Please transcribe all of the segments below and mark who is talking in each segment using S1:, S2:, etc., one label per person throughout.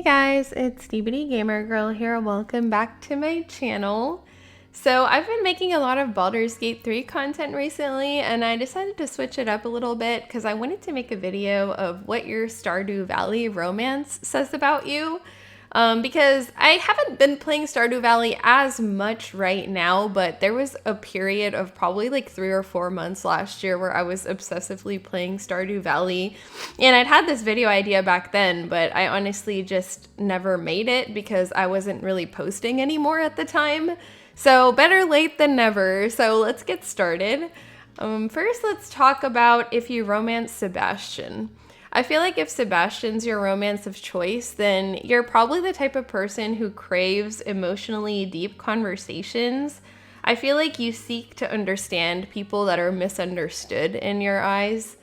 S1: guys, it's DBD Gamer Girl here. Welcome back to my channel. So I've been making a lot of Baldur's Gate 3 content recently, and I decided to switch it up a little bit because I wanted to make a video of what your Stardew Valley romance says about you. Because I haven't been playing Stardew Valley as much right now, but there was a period of probably like 3 or 4 months last year where I was obsessively playing Stardew Valley, and I'd had this video idea back then, but I honestly just never made it because I wasn't really posting anymore at the time. So better late than never. So let's get started. First, let's talk about if you romance Sebastian. I feel like if Sebastian's your romance of choice, then you're probably the type of person who craves emotionally deep conversations. I feel like you seek to understand people that are misunderstood in your eyes.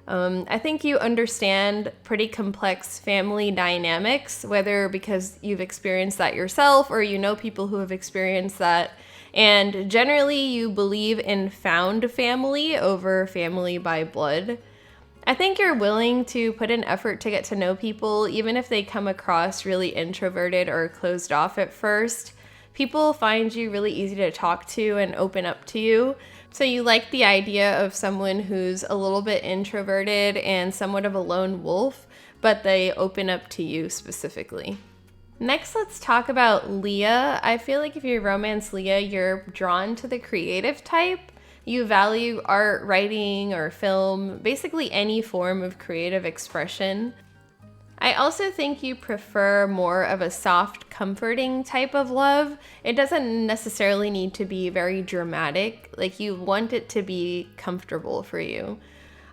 S1: I think you understand pretty complex family dynamics, whether because you've experienced that yourself or you know people who have experienced that. And generally, you believe in found family over family by blood. I think you're willing to put in effort to get to know people, even if they come across really introverted or closed off at first. People find you really easy to talk to and open up to you. So you like the idea of someone who's a little bit introverted and somewhat of a lone wolf, but they open up to you specifically. Next, let's talk about Leah. I feel like if you romance Leah, you're drawn to the creative type. You value art, writing, or film, basically any form of creative expression. I also think you prefer more of a soft, comforting type of love. It doesn't necessarily need to be very dramatic, like you want it to be comfortable for you.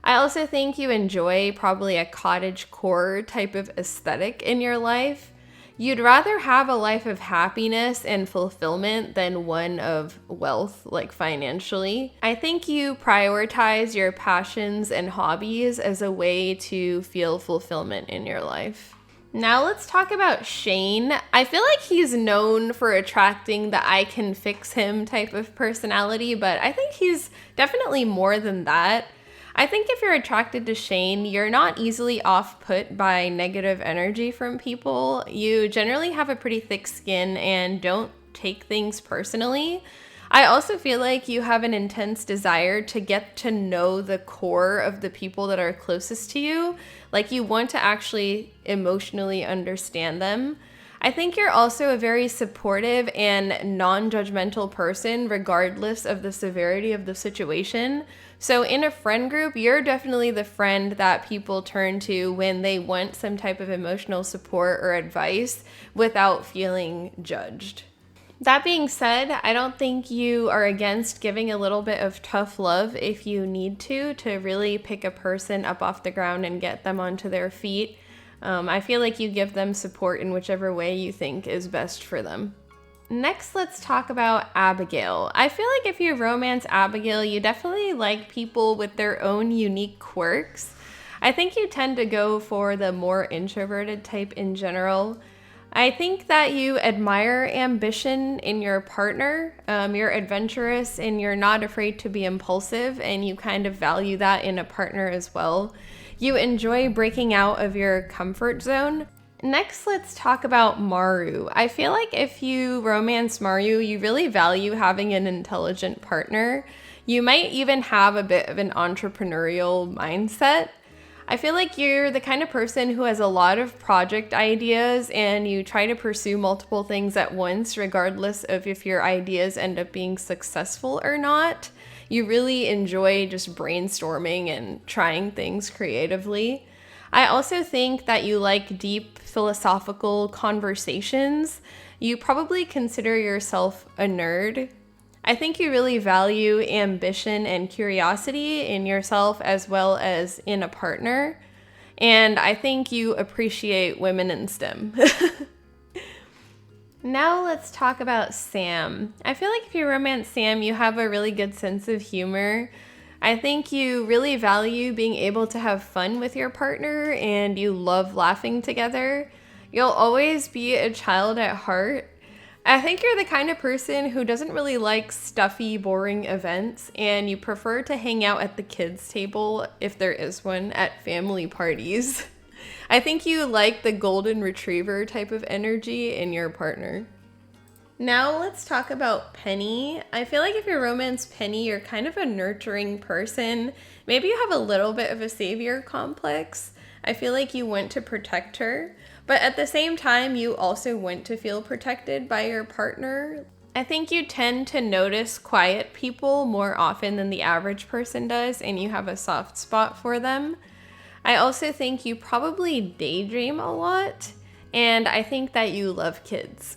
S1: I also think you enjoy probably a cottagecore type of aesthetic in your life. You'd rather have a life of happiness and fulfillment than one of wealth, like financially. I think you prioritize your passions and hobbies as a way to feel fulfillment in your life. Now let's talk about Shane. I feel like he's known for attracting the I can fix him type of personality, but I think he's definitely more than that. I think if you're attracted to Shane, you're not easily off-put by negative energy from people. You generally have a pretty thick skin and don't take things personally. I also feel like you have an intense desire to get to know the core of the people that are closest to you. Like you want to actually emotionally understand them. I think you're also a very supportive and non-judgmental person regardless of the severity of the situation. So in a friend group, you're definitely the friend that people turn to when they want some type of emotional support or advice without feeling judged. That being said, I don't think you are against giving a little bit of tough love if you need to really pick a person up off the ground and get them onto their feet. I feel like you give them support in whichever way you think is best for them. Next, let's talk about Abigail. I feel like if you romance Abigail, you definitely like people with their own unique quirks. I think you tend to go for the more introverted type in general. I think that you admire ambition in your partner. You're adventurous and you're not afraid to be impulsive, and you kind of value that in a partner as well. You enjoy breaking out of your comfort zone. Next, let's talk about Maru. I feel like if you romance Maru, you really value having an intelligent partner. You might even have a bit of an entrepreneurial mindset. I feel like you're the kind of person who has a lot of project ideas and you try to pursue multiple things at once, regardless of if your ideas end up being successful or not. You really enjoy just brainstorming and trying things creatively. I also think that you like deep philosophical conversations. You probably consider yourself a nerd. I think you really value ambition and curiosity in yourself as well as in a partner. And I think you appreciate women in STEM. Now let's talk about Sam. I feel like if you romance Sam, you have a really good sense of humor. I think you really value being able to have fun with your partner and you love laughing together. You'll always be a child at heart. I think you're the kind of person who doesn't really like stuffy, boring events, and you prefer to hang out at the kids' table, if there is one, at family parties. I think you like the golden retriever type of energy in your partner. Now let's talk about Penny. I feel like if you romance Penny, you're kind of a nurturing person. Maybe you have a little bit of a savior complex. I feel like you want to protect her, but at the same time, you also want to feel protected by your partner. I think you tend to notice quiet people more often than the average person does, and you have a soft spot for them. I also think you probably daydream a lot, and I think that you love kids.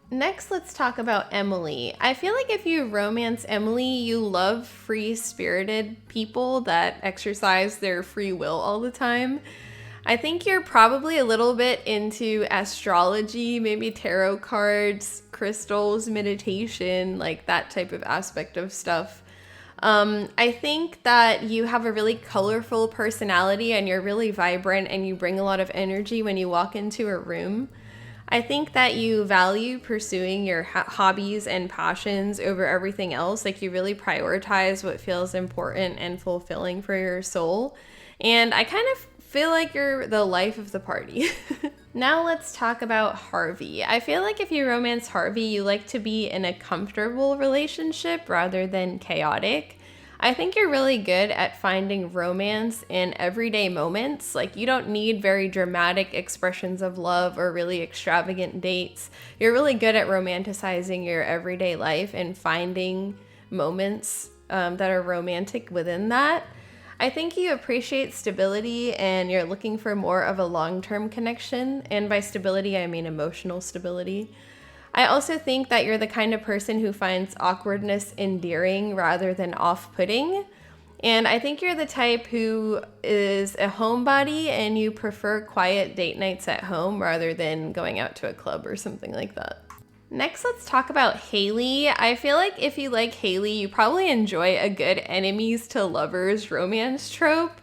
S1: Next, let's talk about Emily. I feel like if you romance Emily, you love free-spirited people that exercise their free will all the time. I think you're probably a little bit into astrology, maybe tarot cards, crystals, meditation, like that type of aspect of stuff. I think that you have a really colorful personality and you're really vibrant and you bring a lot of energy when you walk into a room. I think that you value pursuing your hobbies and passions over everything else. Like you really prioritize what feels important and fulfilling for your soul. And I kind of feel like you're the life of the party. Now let's talk about Harvey. I feel like if you romance Harvey, you like to be in a comfortable relationship rather than chaotic. I think you're really good at finding romance in everyday moments. Like you don't need very dramatic expressions of love or really extravagant dates. You're really good at romanticizing your everyday life and finding moments that are romantic within that. I think you appreciate stability and you're looking for more of a long-term connection. And by stability, I mean emotional stability. I also think that you're the kind of person who finds awkwardness endearing rather than off-putting. And I think you're the type who is a homebody and you prefer quiet date nights at home rather than going out to a club or something like that. Next, let's talk about Haley. I feel like if you like Haley, you probably enjoy a good enemies to lovers romance trope.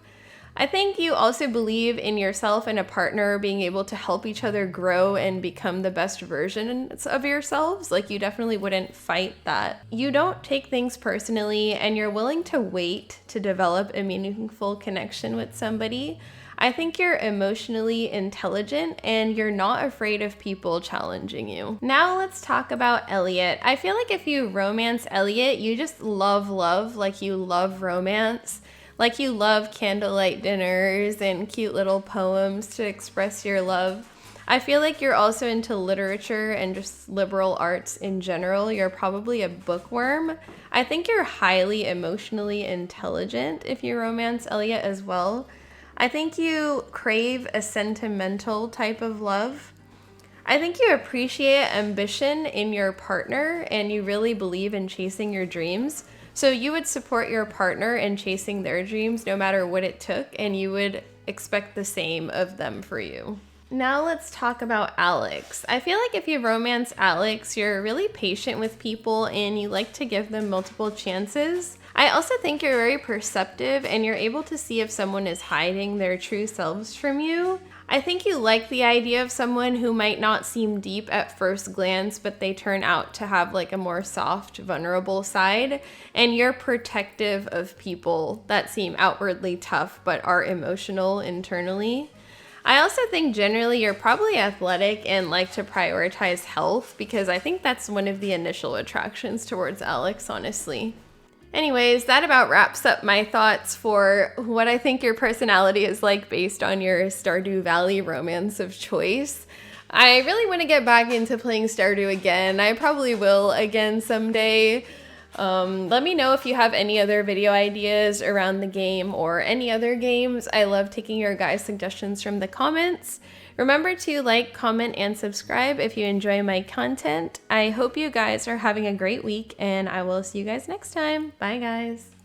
S1: I think you also believe in yourself and a partner being able to help each other grow and become the best versions of yourselves. Like you definitely wouldn't fight that. You don't take things personally and you're willing to wait to develop a meaningful connection with somebody. I think you're emotionally intelligent and you're not afraid of people challenging you. Now let's talk about Elliot. I feel like if you romance Elliot, you just love love, like you love romance. Like you love candlelight dinners and cute little poems to express your love. I feel like you're also into literature and just liberal arts in general. You're probably a bookworm. I think you're highly emotionally intelligent if you romance Elliot as well. I think you crave a sentimental type of love. I think you appreciate ambition in your partner and you really believe in chasing your dreams. So you would support your partner in chasing their dreams no matter what it took, and you would expect the same of them for you. Now let's talk about Alex. I feel like if you romance Alex, you're really patient with people and you like to give them multiple chances. I also think you're very perceptive and you're able to see if someone is hiding their true selves from you. I think you like the idea of someone who might not seem deep at first glance, but they turn out to have like a more soft, vulnerable side. And you're protective of people that seem outwardly tough, but are emotional internally. I also think generally you're probably athletic and like to prioritize health because I think that's one of the initial attractions towards Alex, honestly. Anyways, that about wraps up my thoughts for what I think your personality is like based on your Stardew Valley romance of choice. I really want to get back into playing Stardew again. I probably will again someday. Let me know if you have any other video ideas around the game or any other games. I love taking your guys' suggestions from the comments. Remember to like, comment, and subscribe if you enjoy my content. I hope you guys are having a great week, and I will see you guys next time. Bye, guys.